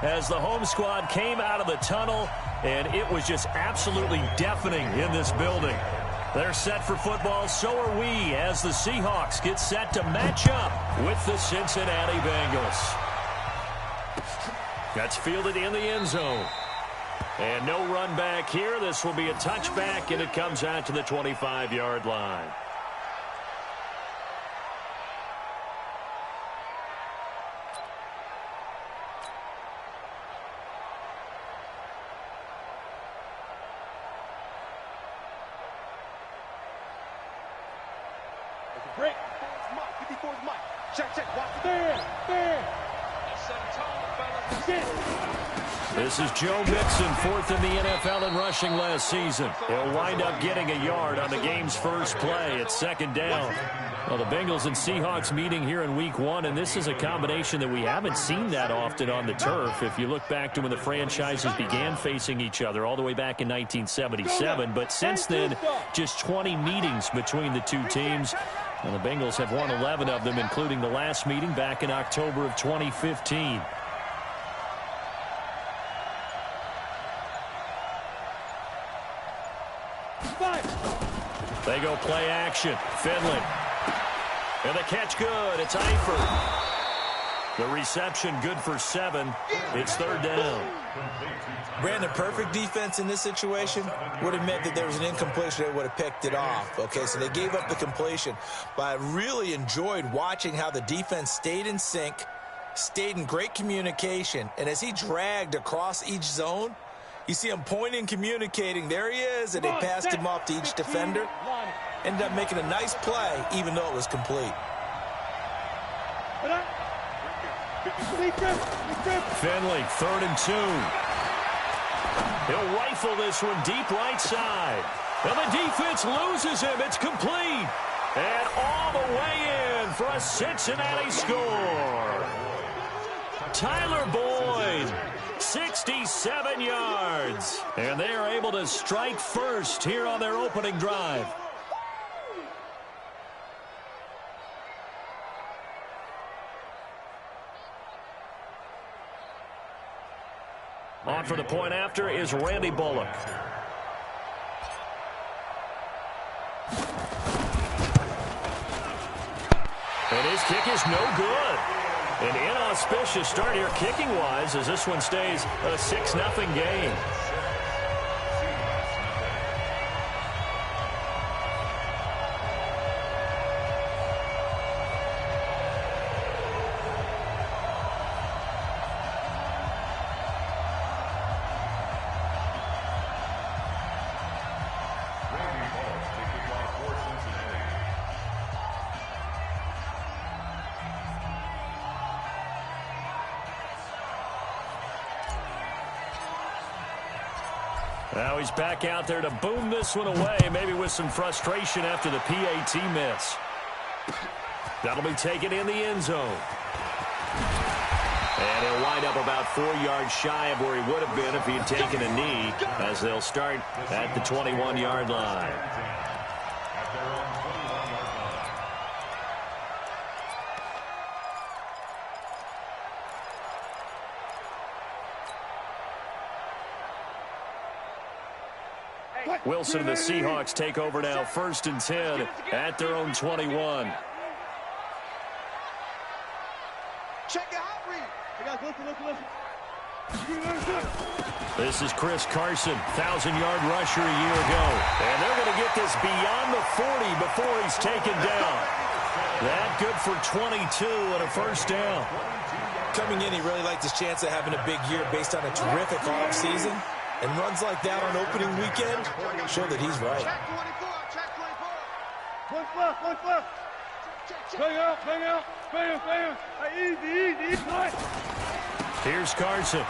as the home squad came out of the tunnel, and it was just absolutely deafening in this building. They're set for football, so are we, as the Seahawks get set to match up with the Cincinnati Bengals. That's fielded in the end zone. And no run back here. This will be a touchback, and it comes out to the 25-yard line. Break. 54's Mike. Check. Watch it. There. This is Joe Mixon, 4th in the NFL in rushing last season. He'll wind up getting a yard on the game's first play. It's 2nd down. Well, the Bengals and Seahawks meeting here in Week 1, and this is a combination that we haven't seen that often on the turf. If you look back to when the franchises began facing each other all the way back in 1977, but since then, just 20 meetings between the two teams. And the Bengals have won 11 of them, including the last meeting back in October of 2015. They go play action. Finley. And the catch good. It's Eifert. The reception good for 7. It's 3rd down. Brandon, perfect defense in this situation would have meant that there was an incompletion. They would have picked it off. Okay, so they gave up the completion. But I really enjoyed watching how the defense stayed in sync, stayed in great communication. And as he dragged across each zone, you see him pointing, communicating. There he is, and they passed him off to each defender. Ended up making a nice play, even though it was complete. Finley, 3rd and 2. He'll rifle this one deep right side. And the defense loses him. It's complete. And all the way in for a Cincinnati score. Tyler Boyd, 67 yards. And they are able to strike first here on their opening drive. On for the point after is Randy Bullock. And his kick is no good. An inauspicious start here kicking-wise as this one stays a 6-0 game. Now he's back out there to boom this one away, maybe with some frustration after the PAT miss. That'll be taken in the end zone. And he'll wind up about 4 yards shy of where he would have been if he had taken a knee, as they'll start at the 21-yard line. Wilson and the Seahawks take over now, 1st and 10 at their own 21. Check it out, Reed. Hey guys, listen. This is Chris Carson, 1,000-yard rusher a year ago. And they're going to get this beyond the 40 before he's taken down. That good for 22 and a 1st down. Coming in, he really liked his chance of having a big year based on a terrific offseason. And runs like that on opening weekend show that he's right. Check 24. One left. Bang out. Bam. Easy. Here's Carson.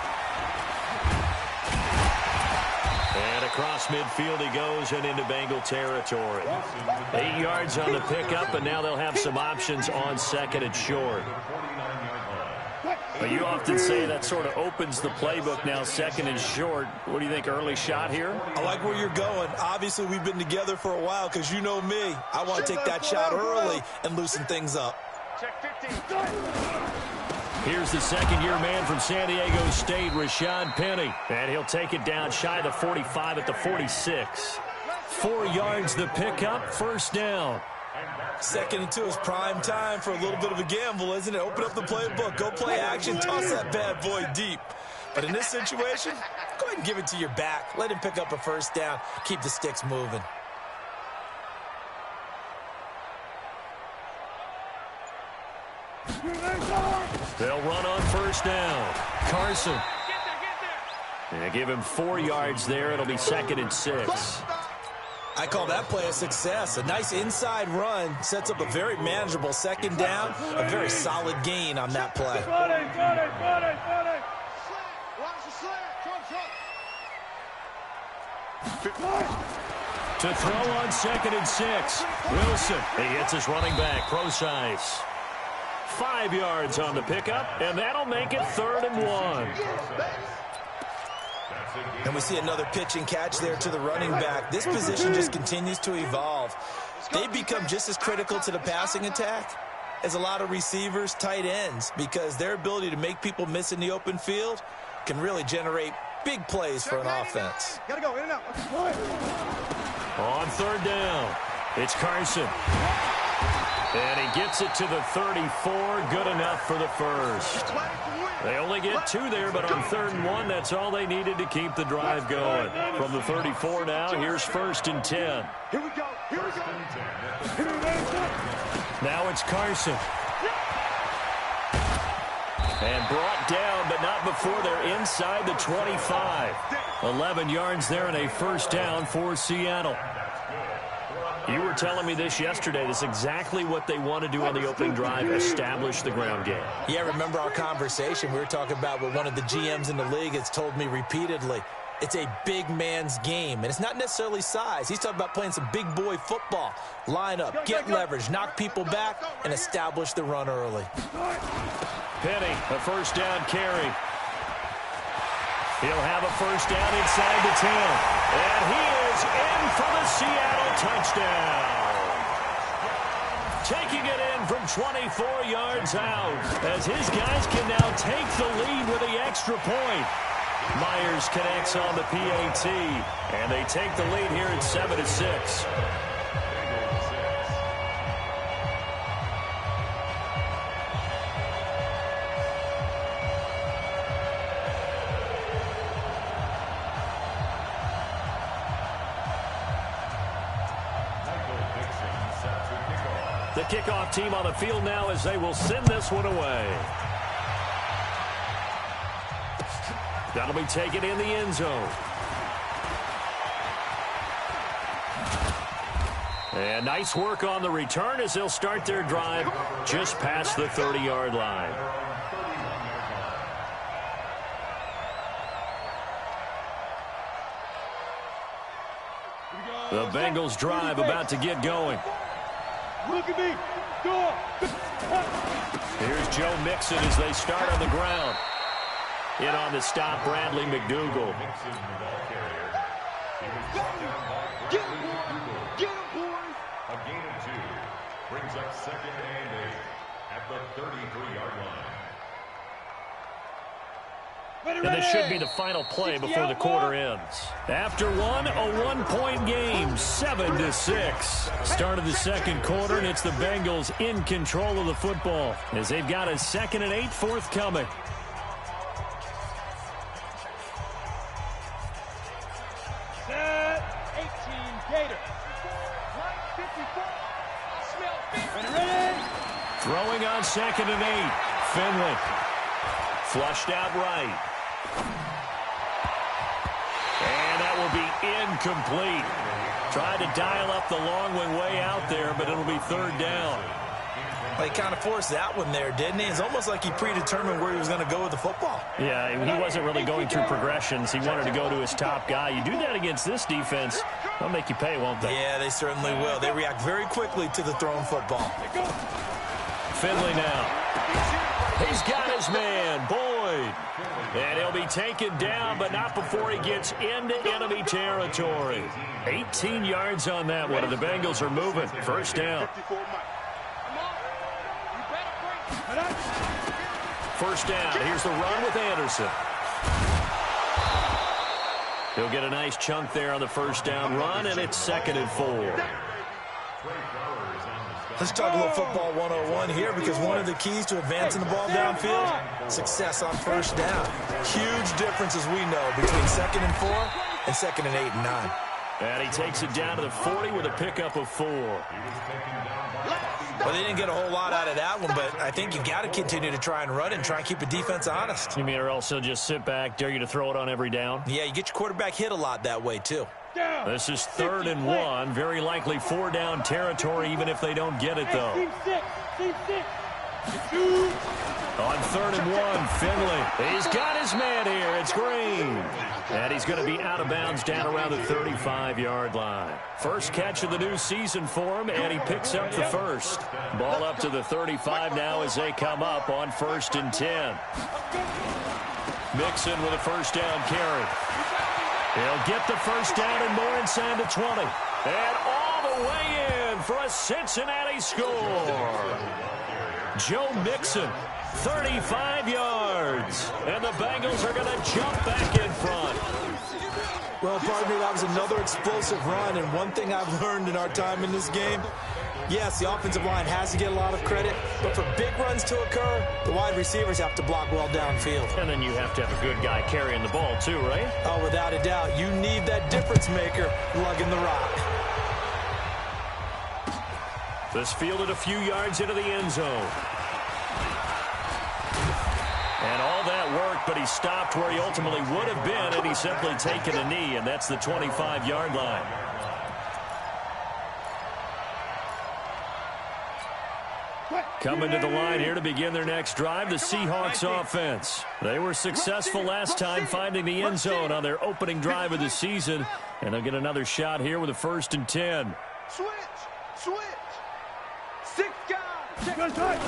And across midfield he goes and into Bengal territory. 8 yards on the pickup, and now they'll have some options on 2nd and short. But you often say that sort of opens the playbook now, 2nd and short. What do you think, early shot here? I like where you're going. Obviously, we've been together for a while because you know me. I want to take that shot early and loosen things up. Check 15. Here's the second-year man from San Diego State, Rashad Penny. And he'll take it down shy of the 45 at the 46. 4 yards the pickup, first down. 2nd and 2 is prime time for a little bit of a gamble, isn't it? Open up the playbook, go play action, toss that bad boy deep. But in this situation, go ahead and give it to your back. Let him pick up a first down. Keep the sticks moving. They'll run on first down. Carson. They give him 4 yards there. It'll be 2nd and 6. I call that play a success. A nice inside run sets up a very manageable 2nd down. A very solid gain on that play. To throw on 2nd and 6. Wilson. He hits his running back, Procise. 5 yards on the pickup, and that'll make it 3rd and 1. And we see another pitch and catch there to the running back. This position just continues to evolve. They become just as critical to the passing attack as a lot of receivers, tight ends, because their ability to make people miss in the open field can really generate big plays for an offense. Gotta go, in and out. On 3rd down, it's Carson. And he gets it to the 34, good enough for the first. They only get 2 there, but on 3rd and 1, that's all they needed to keep the drive going. From the 34 now, here's 1st and 10. Here we go, here we go. Now it's Carson. And brought down, but not before they're inside the 25. 11 yards there and a first down for Seattle. You were telling me this yesterday. This is exactly what they want to do on the opening drive, establish the ground game. Yeah, remember our conversation. We were talking about what one of the GMs in the league has told me repeatedly. It's a big man's game, and it's not necessarily size. He's talking about playing some big boy football. Line up, get leverage, knock people back, and establish the run early. Penny, a first down carry. He'll have a first down inside the 10. And he is in for the Seattle touchdown. Taking it in from 24 yards out, as his guys can now take the lead with the extra point. Myers connects on the PAT, and they take the lead here at 7-6. The kickoff team on the field now as they will send this one away. That'll be taken in the end zone. And nice work on the return as they'll start their drive just past the 30-yard line. The Bengals drive about to get going. Look at me. Go. Here's Joe Mixon as they start on the ground. In on the stop, Bradley McDougal. Get him, boys. A gain of 2 brings up 2nd and 8 at the 33-yard line. And this should be the final play before the quarter ends. After one, a one-point game, 7-6. Start of the second quarter, and it's the Bengals in control of the football as they've got a 2nd and 8 forthcoming. Set 18 Gator. 954. Ready? Throwing on 2nd and 8. Finley. Flushed out right. And that will be incomplete. Tried to dial up the long one way out there, but it'll be 3rd down. Well, he kind of forced that one there, didn't he? It's almost like he predetermined where he was going to go with the football. Yeah, he wasn't really going through progressions. He wanted to go to his top guy. You do that against this defense, they'll make you pay, won't they? Yeah, they certainly will. They react very quickly to the thrown football. Finley now. He's got his man, Boyd. And he'll be taken down, but not before he gets into enemy territory. 18 yards on that one, and the Bengals are moving. First down. first down. Here's the run with Anderson. He'll get a nice chunk there on the first down run, and it's 2nd and 4. Let's talk a little football 101 here, because one of the keys to advancing the ball downfield, success on first down. Huge difference, as we know, between 2nd and 4 and 2nd and 8 and 9. And he takes it down to the 40 with a pickup of 4. Well, they didn't get a whole lot out of that one, but I think you got to continue to try and run and try and keep the defense honest. You mean, or else he'll just sit back, dare you to throw it on every down? Yeah, you get your quarterback hit a lot that way, too. This is 3rd and 1. Very likely 4-down territory, even if they don't get it, though. On 3rd and 1, Finley. He's got his man here. It's Green. And he's going to be out of bounds down around the 35-yard line. First catch of the new season for him, and he picks up the first. Ball up to the 35 now as they come up on 1st and 10. Mixon with a first down carry. He'll get the first down and more inside the 20. And all the way in for a Cincinnati score. Joe Mixon, 35 yards. And the Bengals are going to jump back in front. Well, partner, that was another explosive run, and one thing I've learned in our time in this game, yes, the offensive line has to get a lot of credit, but for big runs to occur, the wide receivers have to block well downfield. And then you have to have a good guy carrying the ball too, right? Oh, without a doubt. You need that difference maker lugging the rock. This fielded a few yards into the end zone. And all that worked, but he stopped where he ultimately would have been, and he's simply taken a knee, and that's the 25-yard line. Coming to the line here to begin their next drive, the Seahawks offense. They were successful last time finding the end zone on their opening drive of the season, and they'll get another shot here with a 1st and 10. Switch. 6 guys.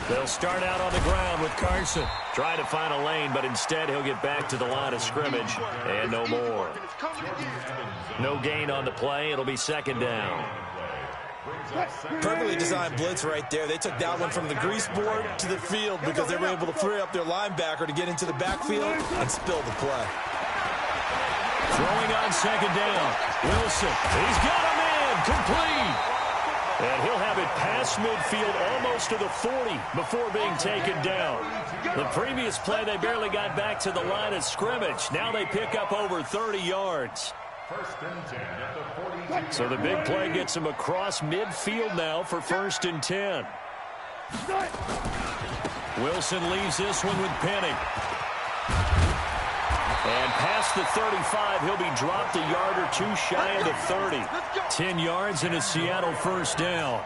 They'll start out on the ground with Carson. Trying to find a lane, but instead he'll get back to the line of scrimmage, and no more. No gain on the play. It'll be 2nd down. Perfectly designed blitz right there. They took that one from the grease board to the field because they were able to free up their linebacker to get into the backfield and spill the play. Throwing on 2nd down. Wilson. He's got him in. Complete. And he'll have it past midfield almost to the 40 before being taken down. The previous play, they barely got back to the line of scrimmage. Now they pick up over 30 yards. 1st and 10 at the 40. So the big play gets him across midfield now for 1st and 10. Wilson leaves this one with Penny. And past the 35, he'll be dropped a yard or two shy of the 30. 10 yards and a Seattle 1st down.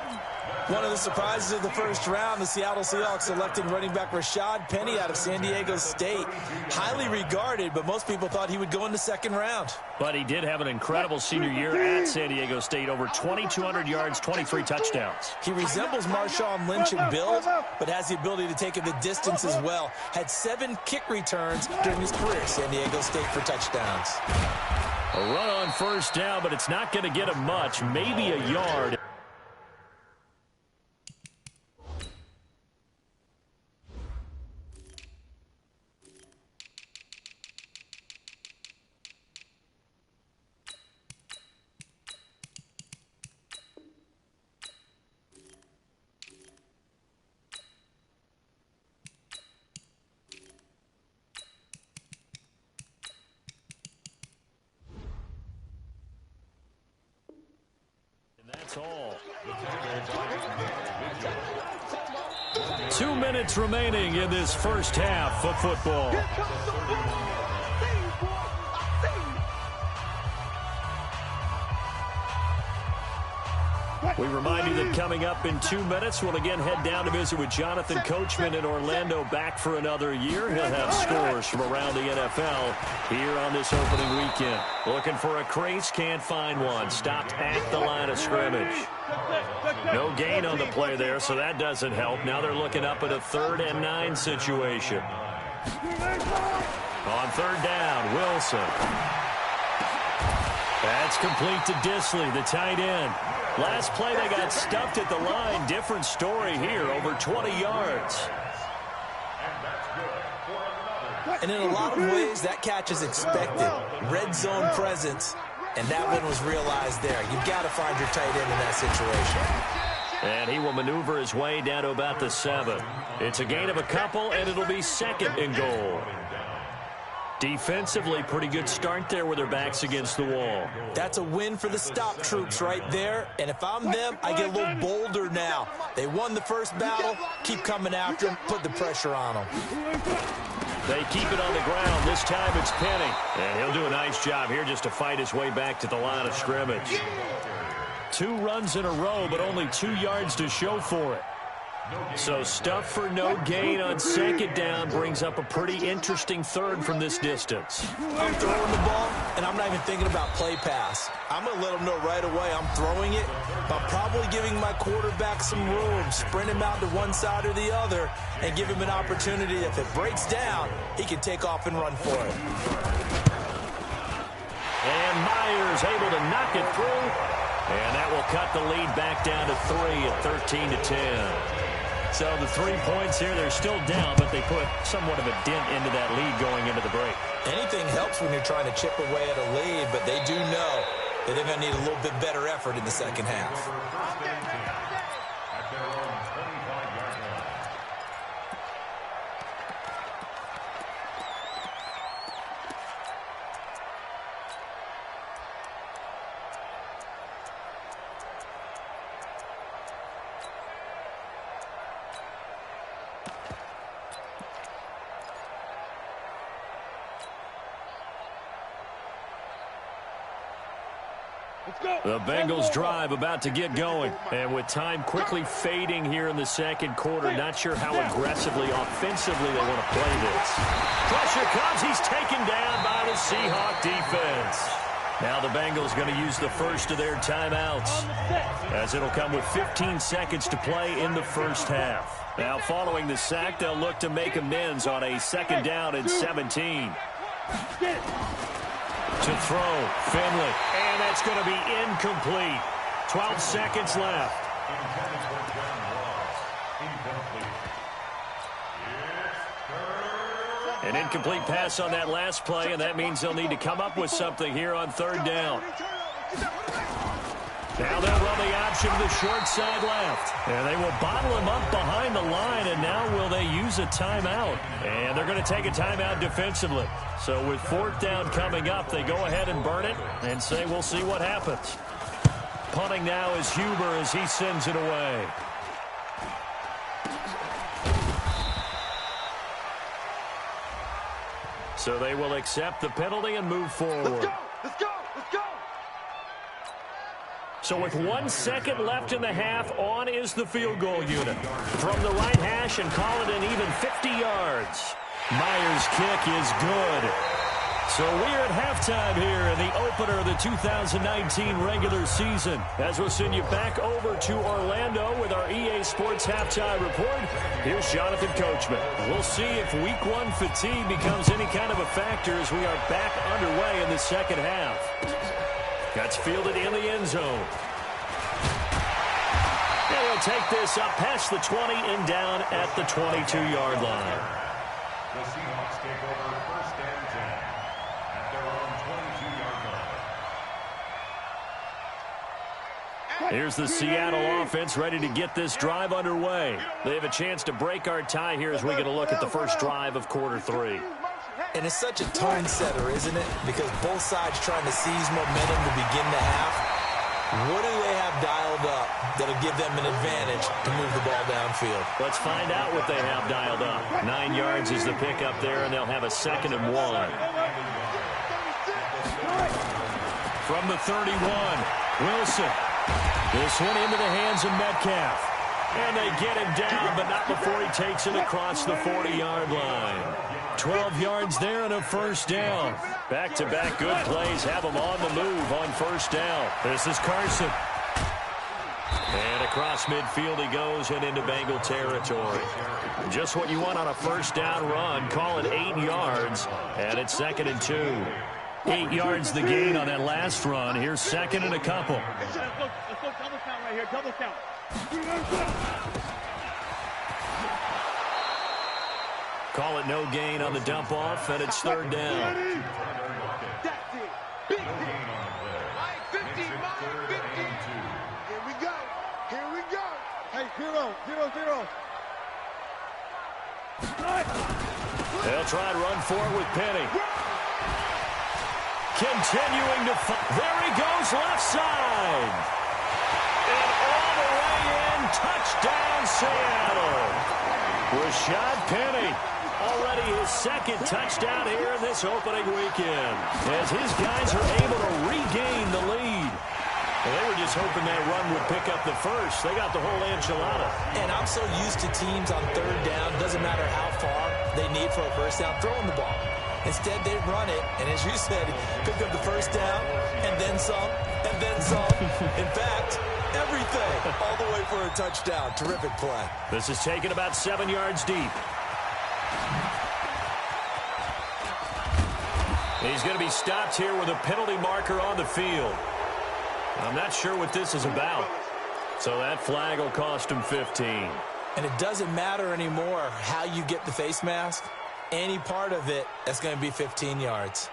One of the surprises of the first round, the Seattle Seahawks selecting running back Rashad Penny out of San Diego State. Highly regarded, but most people thought he would go in the 2nd round. But he did have an incredible senior year at San Diego State. Over 2,200 yards, 23 touchdowns. He resembles Marshawn Lynch in build, but has the ability to take it the distance as well. Had 7 kick returns during his career at San Diego State for touchdowns. A run on 1st down, but it's not going to get him much, maybe a yard. That's all. 2 minutes remaining in this first half of football. We remind you that coming up in 2 minutes, we'll again head down to visit with Jonathan Coachman in Orlando, back for another year. He'll have scores from around the NFL here on this opening weekend. Looking for a crease, can't find one. Stopped at the line of scrimmage. No gain on the play there, so that doesn't help. Now they're looking up at a 3rd and 9 situation. On 3rd down, Wilson. That's complete to Disley, the tight end. Last play, they got stuffed at the line. Different story here, over 20 yards. And in a lot of ways, that catch is expected. Red zone presence, and that one was realized there. You've got to find your tight end in that situation. And he will maneuver his way down to about the 7. It's a gain of a couple, and it'll be 2nd and goal. Defensively, pretty good start there with their backs against the wall. That's a win for the stop troops right there. And if I'm them, I get a little bolder now. They won the first battle. Keep coming after them. Put the pressure on them. They keep it on the ground. This time it's Penny. And he'll do a nice job here just to fight his way back to the line of scrimmage. 2 runs in a row, but only 2 yards to show for it. So stuff for no gain on 2nd down brings up a pretty interesting 3rd from this distance. I'm throwing the ball, and I'm not even thinking about play pass. I'm going to let them know right away I'm throwing it, but I'm probably giving my quarterback some room, sprint him out to one side or the other, and give him an opportunity. If it breaks down, he can take off and run for it. And Myers able to knock it through, and that will cut the lead back down to 3 at 13-10. So the 3 points here, they're still down, but they put somewhat of a dent into that lead going into the break. Anything helps when you're trying to chip away at a lead, but they do know that they're going to need a little bit better effort in the second half. The Bengals drive about to get going. And with time quickly fading here in the 2nd quarter, not sure how aggressively, offensively they want to play this. Pressure comes. He's taken down by the Seahawk defense. Now the Bengals going to use the first of their timeouts, as it'll come with 15 seconds to play in the first half. Now following the sack, they'll look to make amends on a 2nd down and 17. To throw, Finley, and that's going to be incomplete. 12 seconds left. An incomplete pass on that last play, and that means they'll need to come up with something here on 3rd down. Now they'll run the option to the short side left. And they will bottle him up behind the line, and now will they use a timeout? And they're going to take a timeout defensively. So with 4th down coming up, they go ahead and burn it and say we'll see what happens. Punting now is Huber as he sends it away. So they will accept the penalty and move forward. Let's go! Let's go! Let's go! So with 1 second left in the half, on is the field goal unit. From the right hash and call it an even 50 yards. Myers' kick is good. So we're at halftime here in the opener of the 2019 regular season. As we'll send you back over to Orlando with our EA Sports Halftime Report, here's Jonathan Coachman. We'll see if Week 1 fatigue becomes any kind of a factor as we are back underway in the second half. That's fielded in the end zone. And he'll take this up past the 20 and down at the 22-yard line. The Seahawks take over 1st and 10 at their own 22-yard line. Here's the Seattle offense ready to get this drive underway. They have a chance to break our tie here as we get a look at the first drive of quarter 3. And it's such a tone setter, isn't it? Because both sides trying to seize momentum to begin the half. What do they have dialed up that'll give them an advantage to move the ball downfield? Let's find out what they have dialed up. 9 yards is the pickup there, and they'll have a 2nd and 1. From the 31, Wilson. This one into the hands of Metcalf. And they get him down, but not before he takes it across the 40-yard line. 12 yards there and a 1st down. Back-to-back good plays have them on the move on 1st down. This is Carson. And across midfield he goes and into Bengal territory. Just what you want on a 1st down run. Call it 8 yards, and it's 2nd and 2. 8 yards the gain on that last run. Here's 2nd and a couple. Let's go double count right here. Double count. Call it no gain on the dump off, and it's third down. That's it. Big hit. Mike 50, Mike 50. Here we go. Here we go. Hey, 0-0-0. They'll try and run for it with Penny. Continuing to there he goes, left side. And all the way in, touchdown Seattle. Rashad Penny, already his second touchdown here in this opening weekend, as his guys are able to regain the lead. Well, they were just hoping that run would pick up the first. They got the whole enchilada. And I'm so used to teams on third down, doesn't matter how far they need for a first down, throwing the ball. Instead, they run it, and as you said, pick up the first down, and then some, and then some. In fact, everything, all the way for a touchdown. Terrific play. This is taken about 7 yards deep. He's going to be stopped here with a penalty marker on the field. I'm not sure what this is about. So that flag will cost him 15. And it doesn't matter anymore how you get the face mask. Any part of it, that's going to be 15 yards.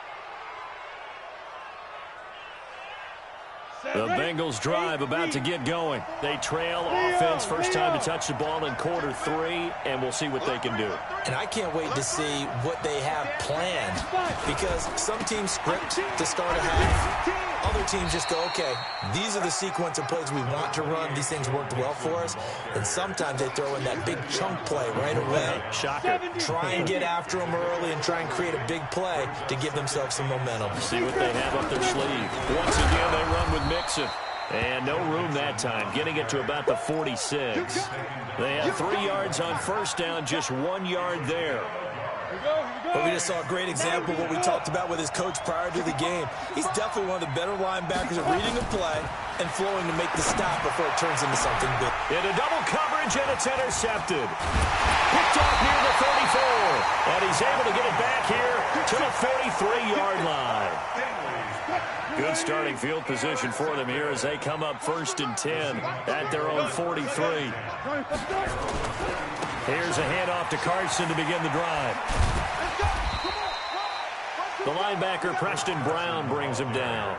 The Bengals drive about to get going. They trail offense, first time to touch the ball in quarter 3, and we'll see what they can do. And I can't wait to see what they have planned, because some teams script to start a half. Other teams just go, okay, these are the sequence of plays we want to run. These things worked well for us. And sometimes they throw in that big chunk play right away. Shocker. Try and get after them early and try and create a big play to give themselves some momentum. See what they have up their sleeve. Once again, they run with Mixon. And no room that time, getting it to about the 46. They have 3 yards on first down, just 1 yard there. But we just saw a great example of what we talked about with his coach prior to the game. He's definitely one of the better linebackers at reading a play and flowing to make the stop before it turns into something big. Into double coverage, and it's intercepted. Picked off near the 34. And he's able to get it back here to the 43-yard line. Good starting field position for them here as they come up 1st and 10 at their own 43. Here's a handoff to Carson to begin the drive. The linebacker, Preston Brown, brings him down.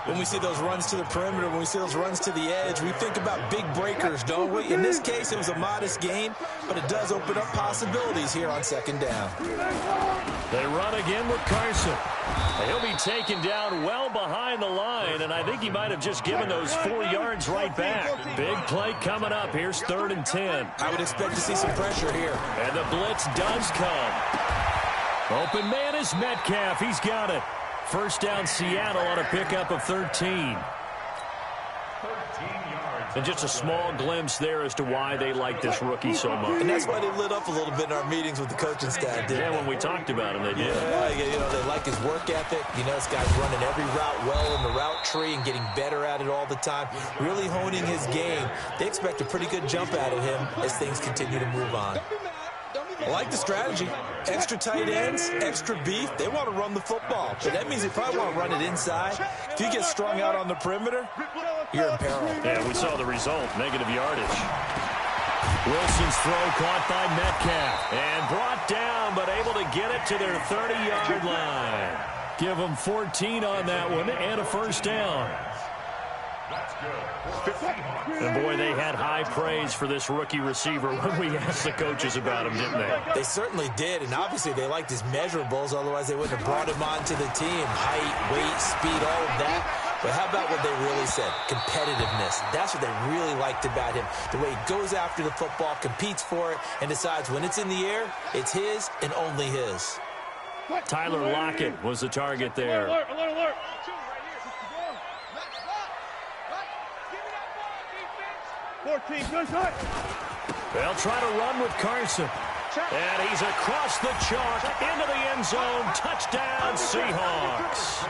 When we see those runs to the perimeter, when we see those runs to the edge, we think about big breakers, don't we? In this case, it was a modest gain, but it does open up possibilities here on 2nd down. They run again with Carson. He'll be taken down well behind the line, and I think he might have just given those 4 yards right back. Big play coming up. Here's 3rd and 10. I would expect to see some pressure here. And the blitz does come. Open man is Metcalf. He's got it. First down, Seattle on a pickup of 13. And just a small glimpse there as to why they like this rookie so much. And that's why they lit up a little bit in our meetings with the coaching staff, didn't they? When we talked about him, they did. Yeah, you know, they like his work ethic. You know, this guy's running every route well in the route tree and getting better at it all the time, really honing his game. They expect a pretty good jump out of him as things continue to move on. I like the strategy. Extra tight ends, extra beef. They want to run the football. But that means they probably want to run it inside. If you get strung out on the perimeter, you're in peril. Yeah, we saw the result. Negative yardage. Wilson's throw caught by Metcalf. And brought down, but able to get it to their 30-yard line. Give them 14 on that one and a first down. And boy, they had high praise for this rookie receiver when we asked the coaches about him, didn't they? They certainly did, and obviously they liked his measurables, otherwise they wouldn't have brought him onto the team. Height, weight, speed, all of that. But how about what they really said? Competitiveness. That's what they really liked about him. The way he goes after the football, competes for it, and decides when it's in the air, it's his and only his. Tyler Lockett was the target there. Alert, alert, alert. 14, good shot. They'll try to run with Carson. And he's across the chalk into the end zone. Touchdown, Seahawks.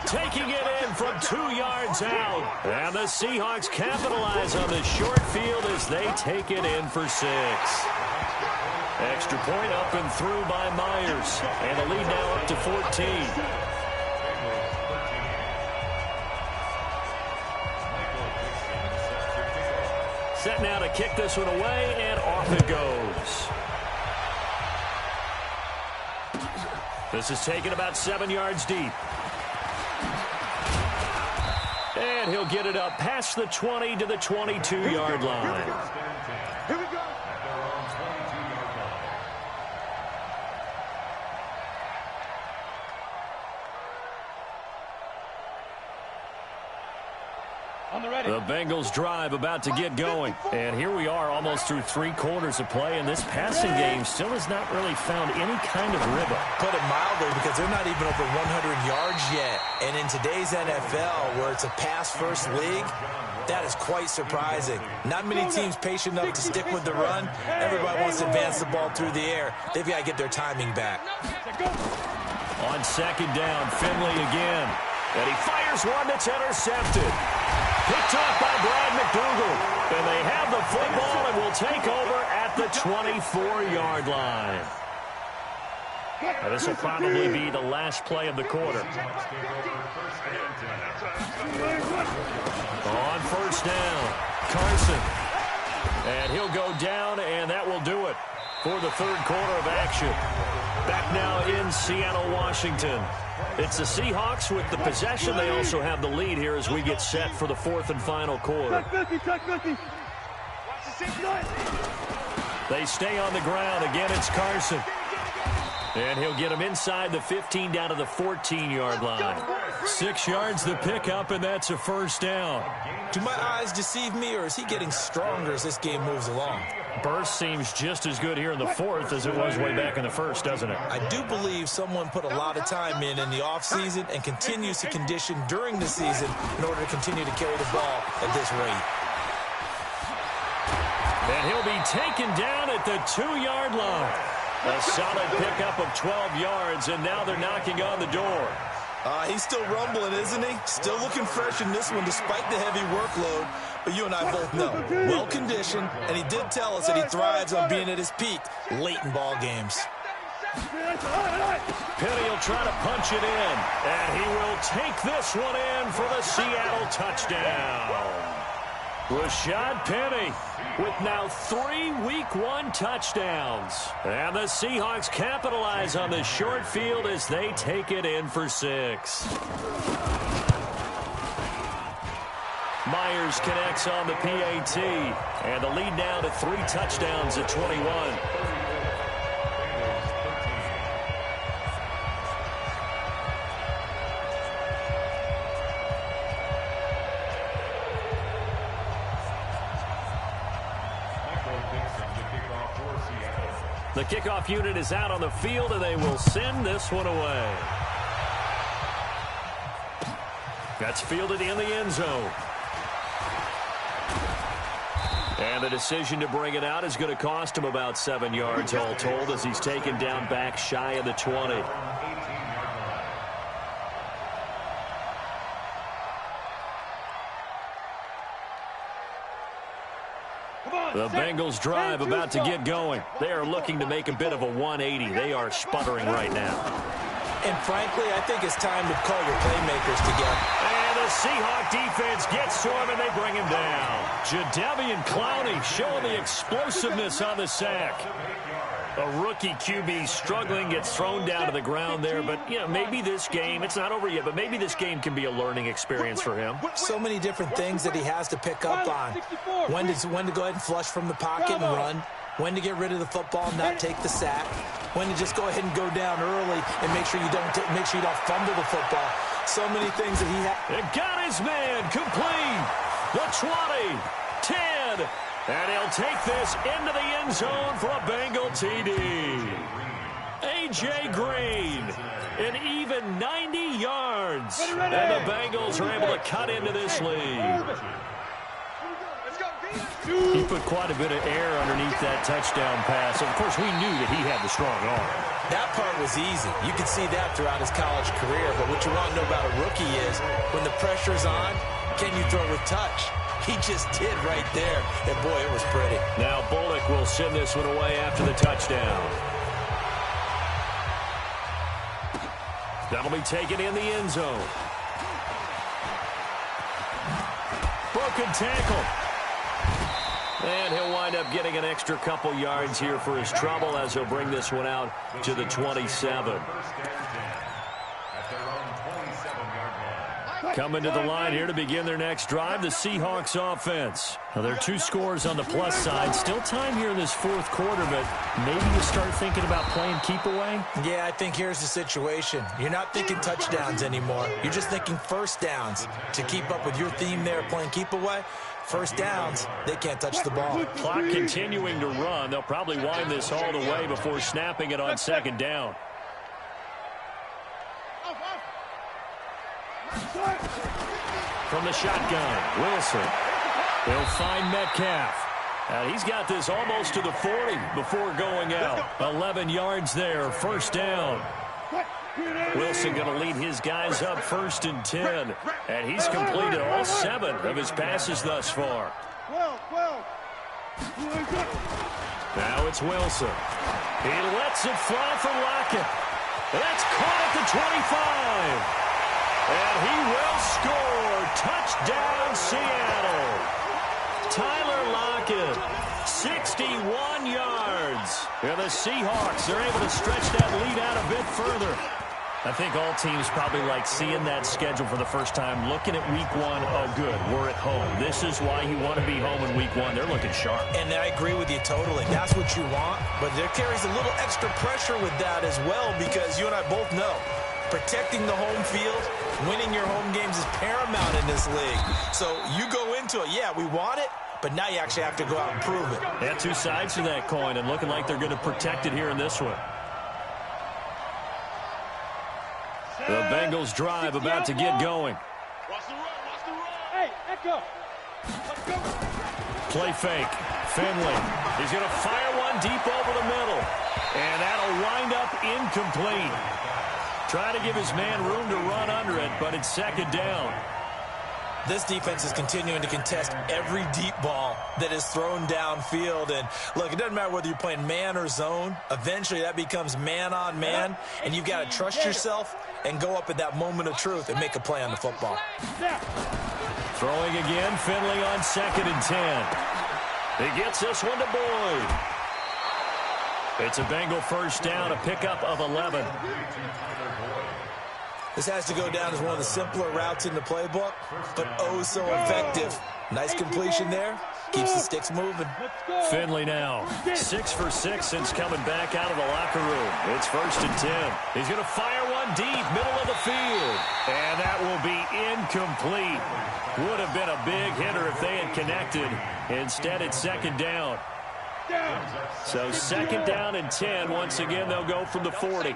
Taking it in from 2 yards out. And the Seahawks capitalize on the short field as they take it in for 6. Extra point up and through by Myers. And the lead now up to 14. Set now to kick this one away, and off it goes. This is taken about 7 yards deep. And he'll get it up past the 20 to the 22-yard line. Here we go. The Bengals drive about to get going. And here we are almost through 3 quarters of play, and this passing game still has not really found any kind of rhythm. Put it mildly, because they're not even over 100 yards yet. And in today's NFL, where it's a pass-first league, that is quite surprising. Not many teams patient enough to stick with the run. Everybody wants to advance the ball through the air. They've got to get their timing back. On second down, Finley again. And he fires one that's intercepted. Picked off by Brad McDougal. And they have the football and will take over at the 24-yard line. And this will probably be the last play of the quarter. On first down, Carson. And he'll go down, and that will do it for the third quarter of action. Back now in Seattle, Washington. It's the Seahawks with the possession. They also have the lead here as we get set for the fourth and final quarter. They stay on the ground. Again, it's Carson. And he'll get him inside the 15 down to the 14-yard line. 6 yards the pickup, and that's a first down. Do my eyes deceive me, or is he getting stronger as this game moves along? Burst seems just as good here in the fourth as it was way back in the first, doesn't it? I do believe someone put a lot of time in the offseason and continues to condition during the season in order to continue to carry the ball at this rate. And he'll be taken down at the 2-yard line. A solid pickup of 12 yards, and now they're knocking on the door. He's still rumbling, isn't he? Still looking fresh in this one despite the heavy workload. But you and I both know, well-conditioned, and he did tell us that he thrives on being at his peak late in ball games. Penny will try to punch it in, and he will take this one in for the Seattle touchdown. Rashad Penny with now 3 Week 1 touchdowns. And the Seahawks capitalize on the short field as they take it in for 6. Myers connects on the PAT. And the lead now to 3 touchdowns at 21. The kickoff unit is out on the field, and they will send this one away. That's fielded in the end zone. And the decision to bring it out is going to cost him about 7 yards all told as he's taken down back shy of the 20. The Bengals drive about to get going. They are looking to make a bit of a 180. They are sputtering right now. And frankly, I think it's time to call your playmakers together. And the Seahawk defense gets to him, and they bring him down. Jadeveon Clowney showing the explosiveness on the sack. A rookie QB struggling, gets thrown down to the ground there. But, you know, maybe this game, it's not over yet, but maybe this game can be a learning experience for him. So many different things that he has to pick up on. When to go ahead and flush from the pocket and run. When to get rid of the football and not take the sack. When to just go ahead and go down early and make sure you don't fumble the football. So many things that he has. It got his man complete. The 20, 10. And he'll take this into the end zone for a Bengal TD. A.J. Green, an even 90 yards. And the Bengals are able to cut into this lead. He put quite a bit of air underneath that touchdown pass. Of course, we knew that he had the strong arm. That part was easy. You could see that throughout his college career. But what you want to know about a rookie is when the pressure's on, can you throw with touch? He just did right there. And, boy, it was pretty. Now Bullock will send this one away after the touchdown. That'll be taken in the end zone. Broken tackle. And he'll wind up getting an extra couple yards here for his trouble as he'll bring this one out to the 27. Coming to the line here to begin their next drive, the Seahawks offense. Now, there are 2 scores on the plus side. Still time here in this fourth quarter, but maybe you start thinking about playing keep away? Yeah, I think here's the situation. You're not thinking touchdowns anymore. You're just thinking first downs. To keep up with your theme there, playing keep away, first downs, they can't touch the ball. Clock continuing to run. They'll probably wind this all the way before snapping it on second down. From the shotgun, Wilson. They'll find Metcalf. He's got this almost to the 40 before going out. 11 yards there, first down. Wilson going to lead his guys up 1st and 10. And he's completed all 7 of his passes thus far. Now it's Wilson. He lets it fly for Lockett. That's caught at the 25. And he will score. Touchdown, Seattle. Tyler Lockett, 61 yards. And the Seahawks are able to stretch that lead out a bit further. I think all teams probably like seeing that schedule for the first time, looking at week 1. Oh, good, we're at home. This is why you want to be home in week 1. They're looking sharp. And I agree with you totally. That's what you want. But there carries a little extra pressure with that as well, because you and I both know protecting the home field, winning your home games is paramount in this league. So you go into it, yeah, we want it, but now you actually have to go out and prove it. Yeah, 2 sides to that coin, and looking like they're going to protect it here in this one. The Bengals drive about to get going. Hey, echo. Play fake. Finley. He's going to fire one deep over the middle. And that'll wind up incomplete. Try to give his man room to run under it, but it's second down. This defense is continuing to contest every deep ball that is thrown downfield. And, look, it doesn't matter whether you're playing man or zone. Eventually, that becomes man on man, and you've got to trust yourself and go up at that moment of truth and make a play on the football. Throwing again, Finley on 2nd and 10. He gets this one to Boyd. It's a Bengal first down, a pickup of 11. This has to go down as one of the simpler routes in the playbook, but oh so effective. Nice completion there. Keeps the sticks moving. Finley now, 6 for 6 since coming back out of the locker room. It's 1st and 10. He's going to fire one deep, middle of the field. And that will be incomplete. Would have been a big hitter if they had connected. Instead, it's second down. So second down and 10. Once again, they'll go from the 40.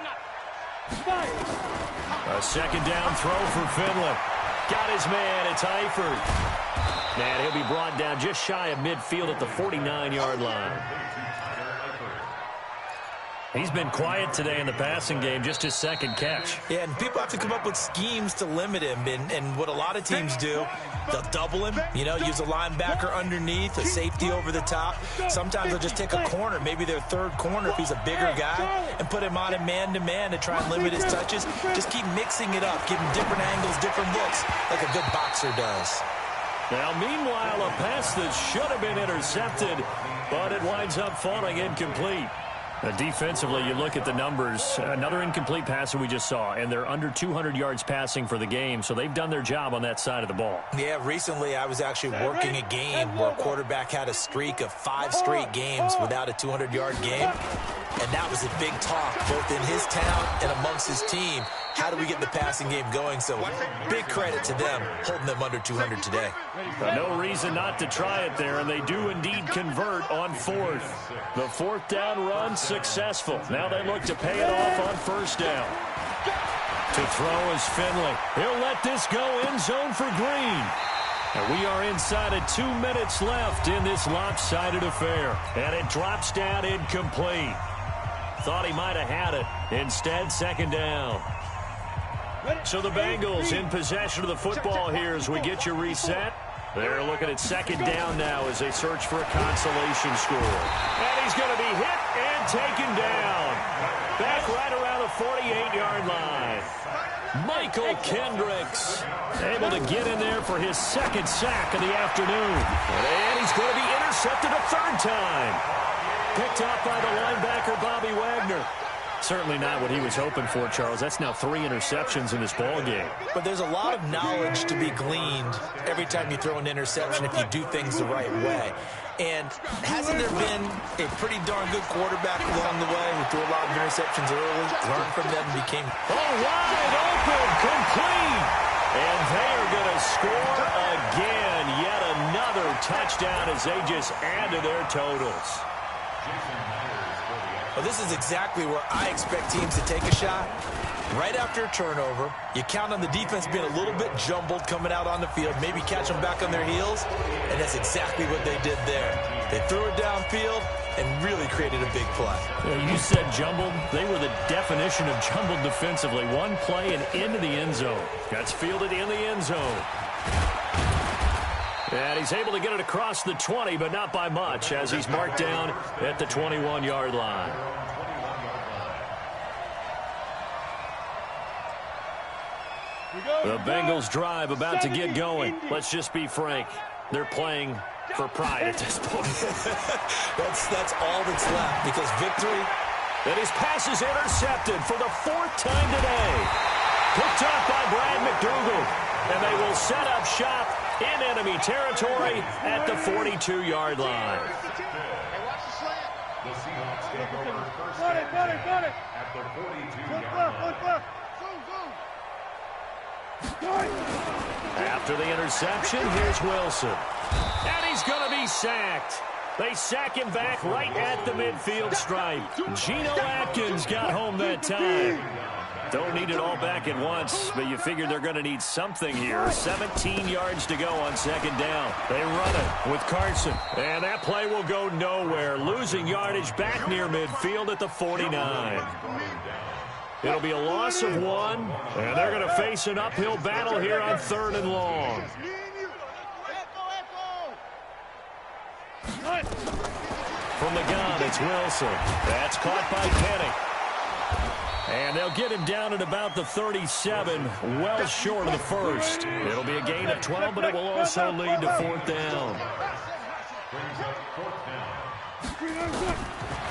A second down throw for Finley. Got his man. It's Eifert. Man, he'll be brought down just shy of midfield at the 49-yard line. He's been quiet today in the passing game, just his second catch. Yeah, and people have to come up with schemes to limit him. And what a lot of teams do, they'll double him, use a linebacker underneath, a safety over the top. Sometimes they'll just take a corner, maybe their third corner if he's a bigger guy, and put him on a man-to-man to try and limit his touches. Just keep mixing it up, give him different angles, different looks, like a good boxer does. Now, meanwhile, a pass that should have been intercepted, but it winds up falling incomplete. Defensively, you look at the numbers. Another incomplete pass that we just saw, and they're under 200 yards passing for the game, so they've done their job on that side of the ball. Yeah, recently I was actually working a game where a quarterback had a streak of 5 straight games without a 200-yard game, and that was a big talk, both in his town and amongst his team. How do we get the passing game going? So big credit to them, holding them under 200 today. No reason not to try it there, and they do indeed convert on 4th. The 4th down run successful. Now they look to pay it off on 1st down. To throw is Finley. He'll let this go end zone for Green. And we are inside of 2 minutes left in this lopsided affair. And it drops down incomplete. Thought he might have had it. Instead, second down. So the Bengals in possession of the football here as we get you reset. They're looking at second down now as they search for a consolation score. And he's going to be hit and taken down. Back right around the 48-yard line. Michael Kendricks able to get in there for his second sack of the afternoon. And he's going to be intercepted a 3rd time. Picked up by the linebacker, Bobby Wagner. Certainly not what he was hoping for, Charles. That's now 3 interceptions in this ball game. But there's a lot of knowledge to be gleaned every time you throw an interception if you do things the right way. And hasn't there been a pretty darn good quarterback along the way who threw a lot of interceptions early, learned from them, and became... wide open, complete. And they are going to score again. Yet another touchdown as they just add to their totals. Well, this is exactly where I expect teams to take a shot. Right after a turnover, you count on the defense being a little bit jumbled coming out on the field, maybe catch them back on their heels, and that's exactly what they did there. They threw it downfield and really created a big play. You said jumbled. They were the definition of jumbled defensively. One play and into the end zone. That's fielded in the end zone. And he's able to get it across the 20, but not by much, as he's marked down at the 21-yard line. The Bengals drive about to get going. Let's just be frank. They're playing for pride at this point. that's all that's left, because victory... And his pass is intercepted for the 4th time today. Picked up by Brad McDougal. And they will set up shop in enemy territory at the 42-yard line. The Seahawks take over first down at the 42-yard line. After the interception, here's Wilson. And he's going to be sacked. They sack him back right at the midfield stripe. Geno Atkins got home that time. Don't need it all back at once, but you figure they're going to need something here. 17 yards to go on 2nd down. They run it with Carson. And that play will go nowhere. Losing yardage back near midfield at the 49. It'll be a loss of 1, and they're going to face an uphill battle here on 3rd and long. From the gun, it's Wilson. That's caught by Penny. And they'll get him down at about the 37, well short of the 1st. It'll be a gain of 12, but it will also lead to 4th down.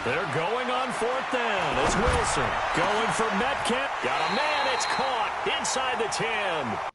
They're going on 4th down. It's Wilson going for Metcalf. Got a man. It's caught inside the 10.